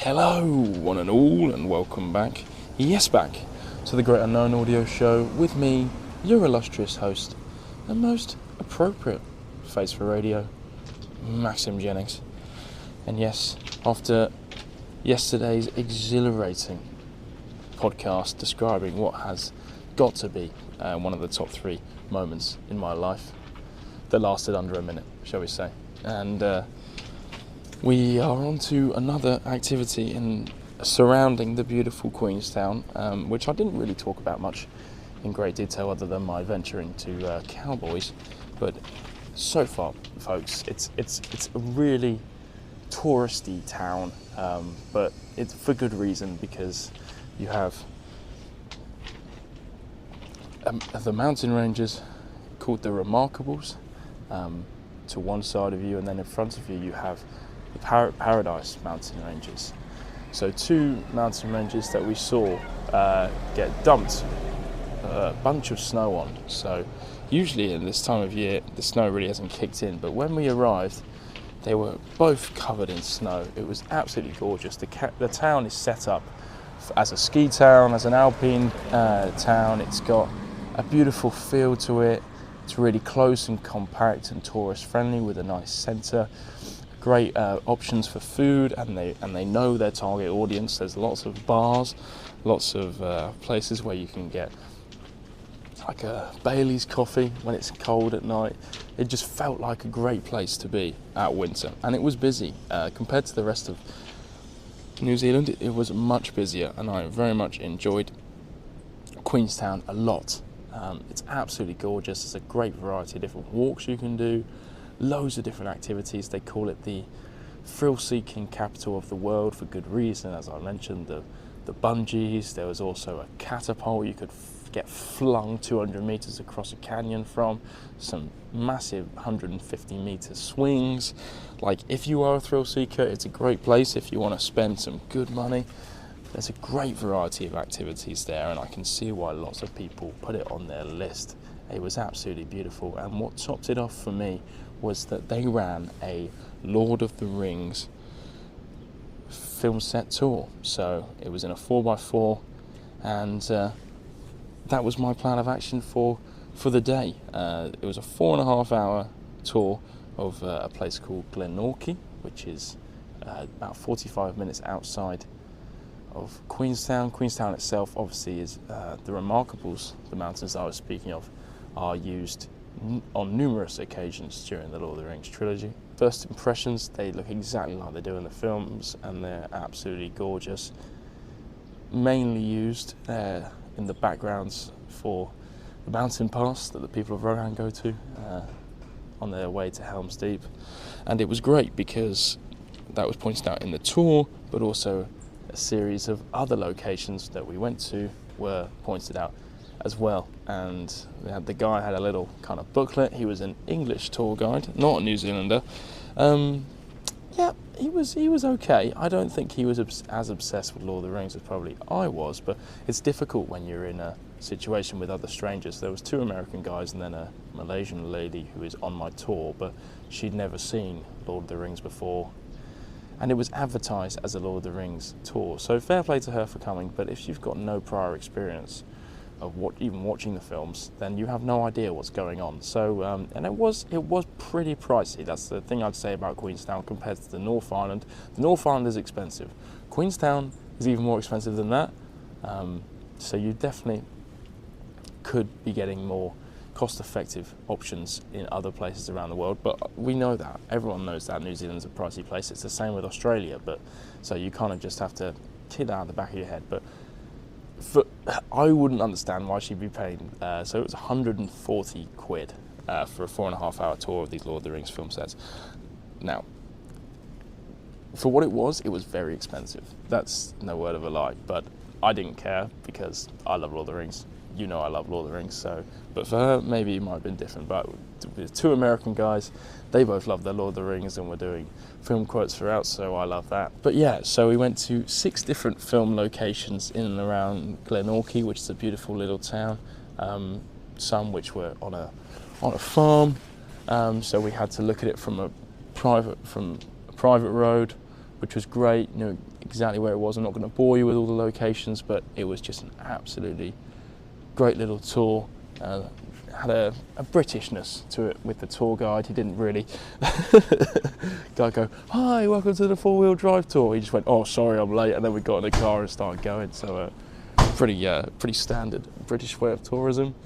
Hello, one and all, and welcome back, back to the Great Unknown Audio Show with me, your illustrious host, the most appropriate face for radio, Maxim Jennings. And yes, after yesterday's exhilarating podcast describing what has got to be one of the top 3 moments in my life that lasted under a minute, shall we say, and we are on to another activity surrounding the beautiful Queenstown, which I didn't really talk about much in great detail other than my venture into cowboys. But so far, folks, it's a really touristy town, but it's for good reason, because you have the mountain ranges called the Remarkables to one side of you, and then in front of you you have the Paradise mountain ranges. So 2 mountain ranges that we saw get dumped a bunch of snow on. So usually in this time of year the snow really hasn't kicked in, but when we arrived they were both covered in snow. It was absolutely gorgeous. The town is set up as a ski town, as an alpine town. It's got a beautiful feel to it. It's really close and compact and tourist friendly with a nice centre. Great options for food, and they know their target audience. There's lots of bars, lots of places where you can get like a Bailey's coffee when it's cold at night. It just felt like a great place to be at winter, and it was busy compared to the rest of New Zealand. It was much busier, and I very much enjoyed Queenstown a lot. It's absolutely gorgeous. There's a great variety of different walks you can do. Loads of different activities. They call it the thrill-seeking capital of the world for good reason. As I mentioned, the bungees. There was also a catapult you could get flung 200 meters across a canyon from. Some massive 150-meter swings. Like, if you are a thrill seeker, it's a great place. If you want to spend some good money, there's a great variety of activities there, and I can see why lots of people put it on their list. It was absolutely beautiful, and what topped it off for me was that they ran a Lord of the Rings film set tour. So it was in a 4x4, and that was my plan of action for the day. It was a 4.5 hour tour of a place called Glenorchy, which is about 45 minutes outside of Queenstown. Queenstown itself obviously is the Remarkables, the mountains I was speaking of, are used on numerous occasions during the Lord of the Rings trilogy. First impressions, they look exactly like they do in the films, and they're absolutely gorgeous. Mainly used in the backgrounds for the mountain pass that the people of Rohan go to on their way to Helm's Deep. And it was great because that was pointed out in the tour, but also a series of other locations that we went to were pointed out as well. And the guy had a little kind of booklet. He was an English tour guide, not a New Zealander. He was okay. I don't think he was as obsessed with Lord of the Rings as probably I was, but it's difficult when you're in a situation with other strangers. There was 2 American guys and then a Malaysian lady who is on my tour, but she'd never seen Lord of the Rings before, and it was advertised as a Lord of the Rings tour. So fair play to her for coming, but if you've got no prior experience of even watching the films, then you have no idea what's going on. So and it was pretty pricey. That's the thing I'd say about Queenstown compared to the North Island. The North Island is expensive. Queenstown is even more expensive than that. So you definitely could be getting more cost-effective options in other places around the world, but we know that. Everyone knows that New Zealand's a pricey place. It's the same with Australia, but so you kind of just have to keep that out of the back of your head. But I wouldn't understand why she'd be paying, so it was 140 quid for a 4.5 hour tour of these Lord of the Rings film sets. Now, for what it was very expensive. That's no word of a lie, but I didn't care because I love Lord of the Rings. You know I love Lord of the Rings, so, but for her, maybe it might have been different. But with 2 American guys, they both love their Lord of the Rings and were doing film quotes throughout, so I love that. But yeah, so we went to 6 different film locations in and around Glenorchy, which is a beautiful little town. Some which were on a farm, so we had to look at it from a private road, which was great. You know exactly where it was. I'm not going to bore you with all the locations, but it was just an absolutely great little tour. Had a Britishness to it with the tour guide. He didn't really guy go, "Hi, welcome to the 4-wheel drive tour." He just went, "Oh, sorry, I'm late," and then we got in the car and started going. So pretty standard British way of tourism.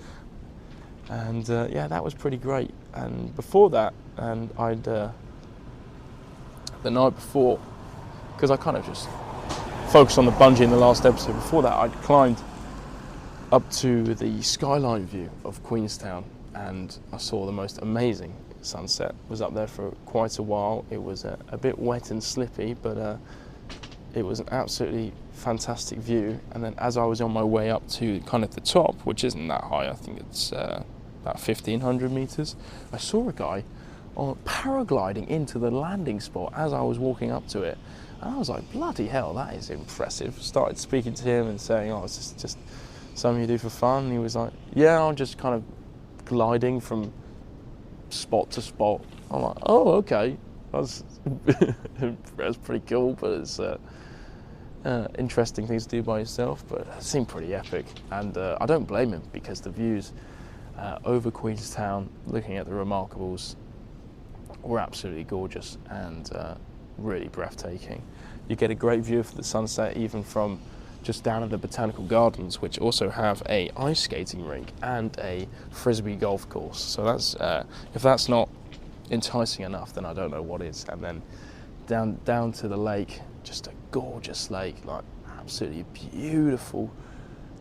And yeah, that was pretty great. And before that, and I'd the night before, because I kind of just focused on the bungee in the last episode. Before that, I'd climbed up to the skyline view of Queenstown, and I saw the most amazing sunset. Was up there for quite a while. It was a bit wet and slippy, but it was an absolutely fantastic view. And then as I was on my way up to kind of the top, which isn't that high, I think it's about 1,500 meters, I saw a guy paragliding into the landing spot as I was walking up to it, and I was like, bloody hell, that is impressive. Started speaking to him and saying, "Oh, it's just something you do for fun?" And he was like, "Yeah, I'm just kind of gliding from spot to spot." I'm like, "Oh, okay, that's pretty cool, but it's interesting things to do by yourself." But it seemed pretty epic, and I don't blame him, because the views over Queenstown, looking at the Remarkables, were absolutely gorgeous and really breathtaking. You get a great view of the sunset even from just down at the Botanical Gardens, which also have a ice skating rink and a frisbee golf course. So that's if that's not enticing enough, then I don't know what is. And then down to the lake, just a gorgeous lake, like absolutely beautiful,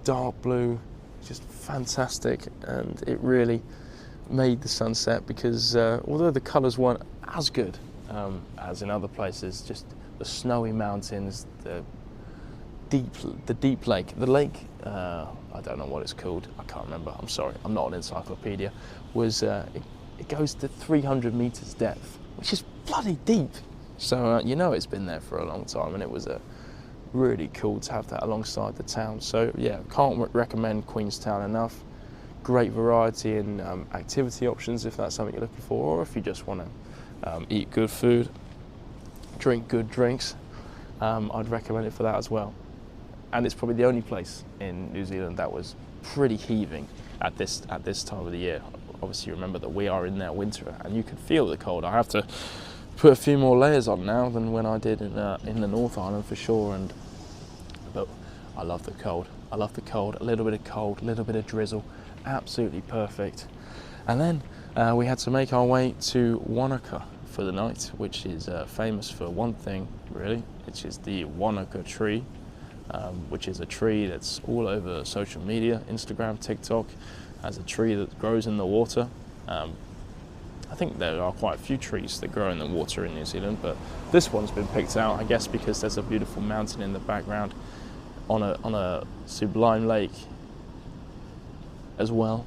dark blue, just fantastic. And it really made the sunset, because although the colours weren't as good as in other places, just the snowy mountains, the deep lake. The lake, I don't know what it's called. I can't remember. I'm sorry. I'm not an encyclopedia. Was it goes to 300 meters depth, which is bloody deep. So you know it's been there for a long time, and it was really cool to have that alongside the town. So yeah, can't recommend Queenstown enough. Great variety in activity options if that's something you're looking for, or if you just want to eat good food, drink good drinks. I'd recommend it for that as well. And it's probably the only place in New Zealand that was pretty heaving at this time of the year. Obviously, remember that we are in their winter, and you can feel the cold. I have to put a few more layers on now than when I did in the North Island for sure. But I love the cold. I love the cold. A little bit of cold, a little bit of drizzle, absolutely perfect. And then we had to make our way to Wanaka for the night, which is famous for one thing, really, which is the Wanaka tree. Which is a tree that's all over social media, Instagram, TikTok, as a tree that grows in the water. I think there are quite a few trees that grow in the water in New Zealand, but this one's been picked out, I guess, because there's a beautiful mountain in the background on a sublime lake as well.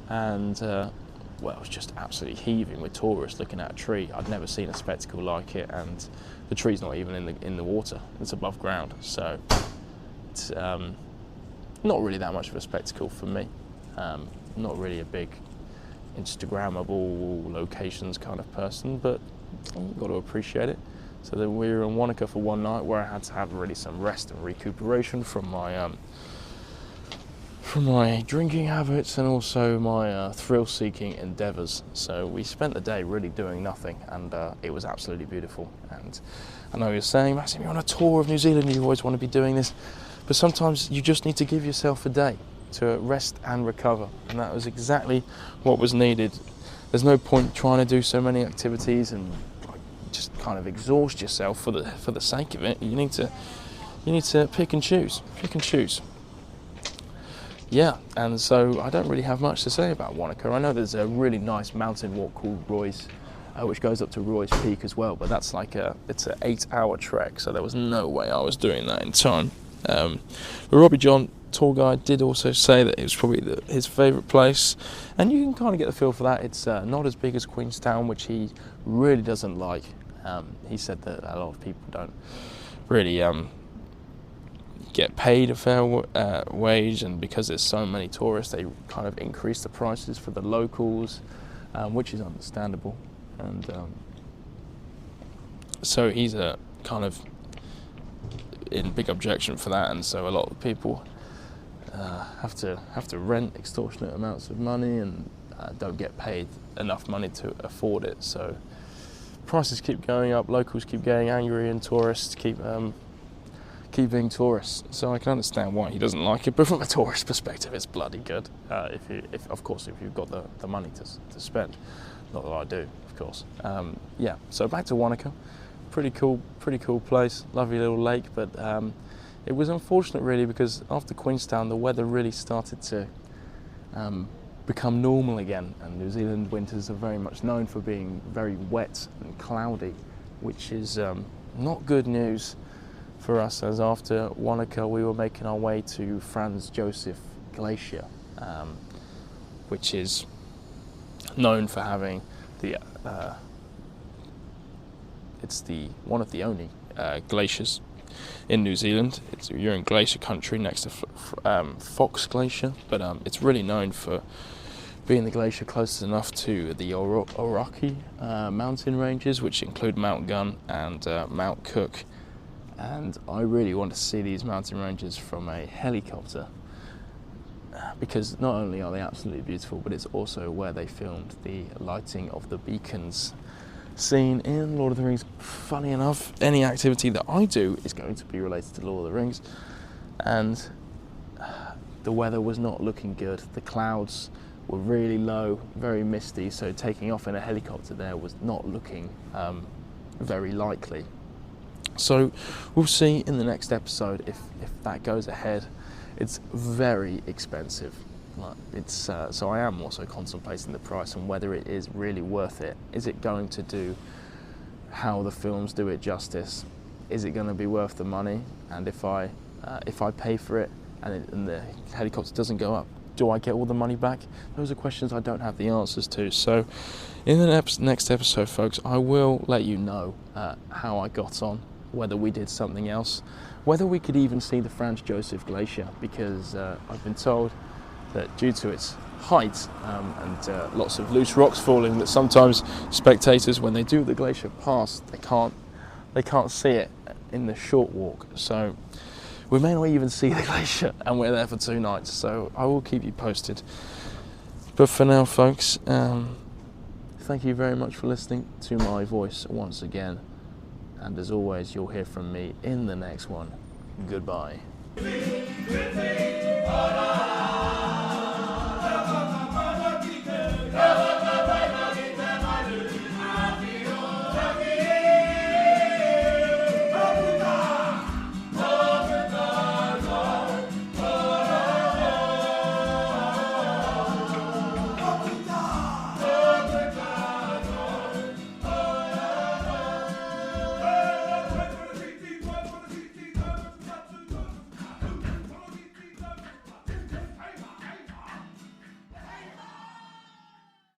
And well, it's just absolutely heaving with tourists looking at a tree. I'd never seen a spectacle like it, and the tree's not even in the water, it's above ground. So it's not really that much of a spectacle for me. Not really a big Instagrammable locations kind of person, but you've got to appreciate it. So then we were in Wanaka for one night, where I had to have really some rest and recuperation from my drinking habits and also my thrill-seeking endeavours. So we spent the day really doing nothing, and it was absolutely beautiful. And I know you're saying, Maxim, you're on a tour of New Zealand, you always want to be doing this, but sometimes you just need to give yourself a day to rest and recover, and that was exactly what was needed. There's no point trying to do so many activities and just kind of exhaust yourself for the sake of it. You need to pick and choose. Yeah, and so I don't really have much to say about Wanaka. I know there's a really nice mountain walk called Roy's, which goes up to Roy's Peak as well, but that's it's an 8-hour trek, so there was no way I was doing that in time. But Robbie John, tour guide, did also say that it was probably his favourite place, and you can kind of get the feel for that. It's not as big as Queenstown, which he really doesn't like. He said that a lot of people don't really get paid a fair wage, and because there's so many tourists, they kind of increase the prices for the locals, which is understandable. And so he's in big objection for that, and so a lot of people have to rent extortionate amounts of money and don't get paid enough money to afford it. So prices keep going up, locals keep getting angry, and tourists keep being tourists. So I can understand why he doesn't like it, but from a tourist perspective, it's bloody good. If of course, if you've got the money to spend. Not that I do, of course. Yeah. So back to Wanaka. Pretty cool place. Lovely little lake, but it was unfortunate really because after Queenstown, the weather really started to become normal again, and New Zealand winters are very much known for being very wet and cloudy, which is not good news for us, as after Wanaka we were making our way to Franz Josef Glacier, which is known for having it's one of the only glaciers in New Zealand. You're in glacier country next to Fox Glacier, but it's really known for being the glacier closest enough to the Oroki mountain ranges, which include Mount Gunn and Mount Cook. And I really want to see these mountain ranges from a helicopter, because not only are they absolutely beautiful, but it's also where they filmed the lighting of the beacons scene in Lord of the Rings. Funny enough, any activity that I do is going to be related to Lord of the Rings, and the weather was not looking good. The clouds were really low, very misty, so taking off in a helicopter there was not looking very likely. So we'll see in the next episode if that goes ahead. It's very expensive. So I am also contemplating the price and whether it is really worth it. Is it going to do how the films do it justice? Is it going to be worth the money? And if I pay for it and the helicopter doesn't go up, do I get all the money back? Those are questions I don't have the answers to. So in the next episode, folks, I will let you know how I got on, whether we did something else, whether we could even see the Franz Josef Glacier, because I've been told that due to its height and lots of loose rocks falling, that sometimes spectators, when they do the glacier pass, they can't see it in the short walk. So we may not even see the glacier, and we're there for 2 nights. So I will keep you posted. But for now, folks, thank you very much for listening to my voice once again. And as always, you'll hear from me in the next one. Goodbye.